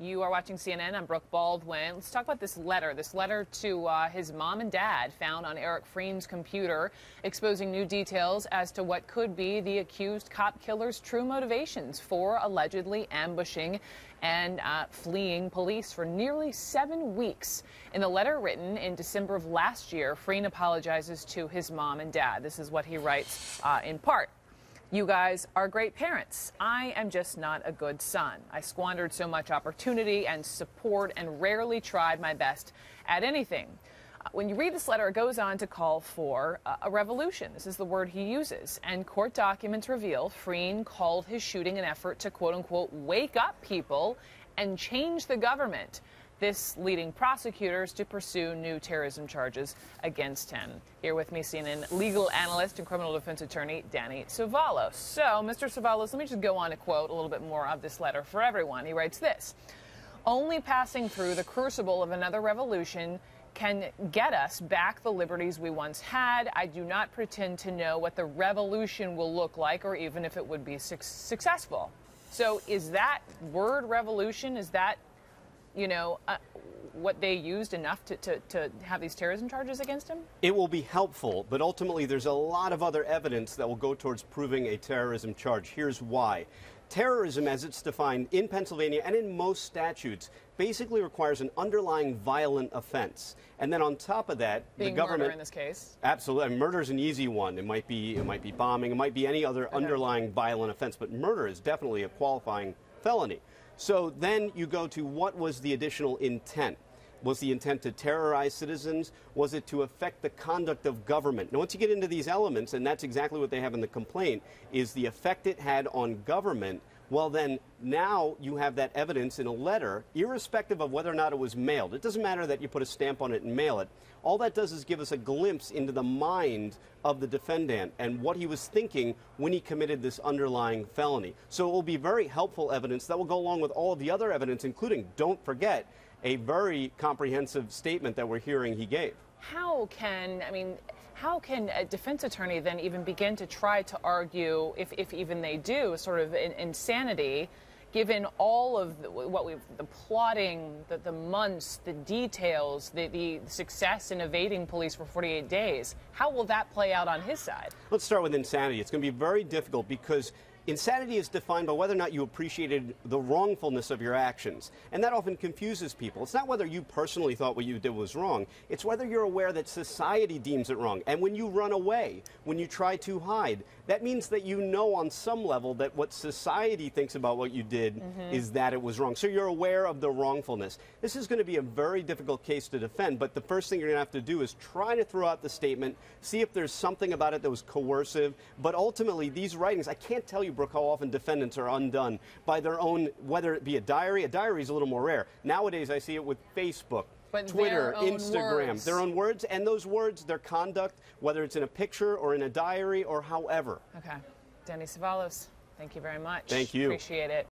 You are watching CNN. I'm Brooke Baldwin. Let's talk about this letter. This letter to his mom and dad found on Eric Frein's computer, exposing new details as to what could be the accused cop killer's true motivations for allegedly ambushing and fleeing police for nearly 7 weeks. In the letter written in December of last year, Frein apologizes to his mom and dad. This is what he writes in part. You guys are great parents. I am just not a good son. I squandered so much opportunity and support and rarely tried my best at anything. When you read this letter, it goes on to call for a revolution. This is the word he uses. And court documents reveal Frein called his shooting an effort to, quote unquote, wake up people and change the government. This leading prosecutors to pursue new terrorism charges against him. Here with me, CNN legal analyst and criminal defense attorney Danny Cevallos. So, Mr. Cevallos, let me just go on to quote a little bit more of this letter for everyone. He writes this: only passing through the crucible of another revolution can get us back the liberties we once had. I do not pretend to know what the revolution will look like or even if it would be successful. So is that word revolution, is that what they used enough to have these terrorism charges against him? It will be helpful, but ultimately there's a lot of other evidence that will go towards proving a terrorism charge. Here's why. Terrorism, as it's defined in Pennsylvania and in most statutes, basically requires an underlying violent offense. And then on top of that, the government... murder in this case? Absolutely. I mean, murder is an easy one. It might be bombing. It might be any other underlying violent offense. But murder is definitely a qualifying felony. So then you go to what was the additional intent? Was the intent to terrorize citizens? Was it to affect the conduct of government? Now, once you get into these elements, and that's exactly what they have in the complaint, is the effect it had on government, well, then now you have that evidence in a letter, irrespective of whether or not it was mailed. It doesn't matter that you put a stamp on it and mail it. All that does is give us a glimpse into the mind of the defendant and what he was thinking when he committed this underlying felony. So it will be very helpful evidence that will go along with all of the other evidence, including, don't forget, a very comprehensive statement that we're hearing he gave. How can a defense attorney then even begin to try to argue, if even they do, sort of insanity, given all of the plotting, the months, the details, the success in evading police for 48 days? How will that play out on his side? Let's start with insanity. It's going to be very difficult because insanity is defined by whether or not you appreciated the wrongfulness of your actions. And that often confuses people. It's not whether you personally thought what you did was wrong. It's whether you're aware that society deems it wrong. And when you run away, when you try to hide, that means that you know on some level that what society thinks about what you did is that it was wrong. So you're aware of the wrongfulness. This is going to be a very difficult case to defend, but the first thing you're going to have to do is try to throw out the statement, see if there's something about it that was coercive. But ultimately, these writings, I can't tell you, Brooke, how often defendants are undone by their own, whether it be a diary. A diary is a little more rare. Nowadays, I see it with Facebook, Twitter, Instagram, their own words, and those words, their conduct, whether it's in a picture or in a diary or however. Okay. Danny Cevallos, thank you very much. Thank you. Appreciate it.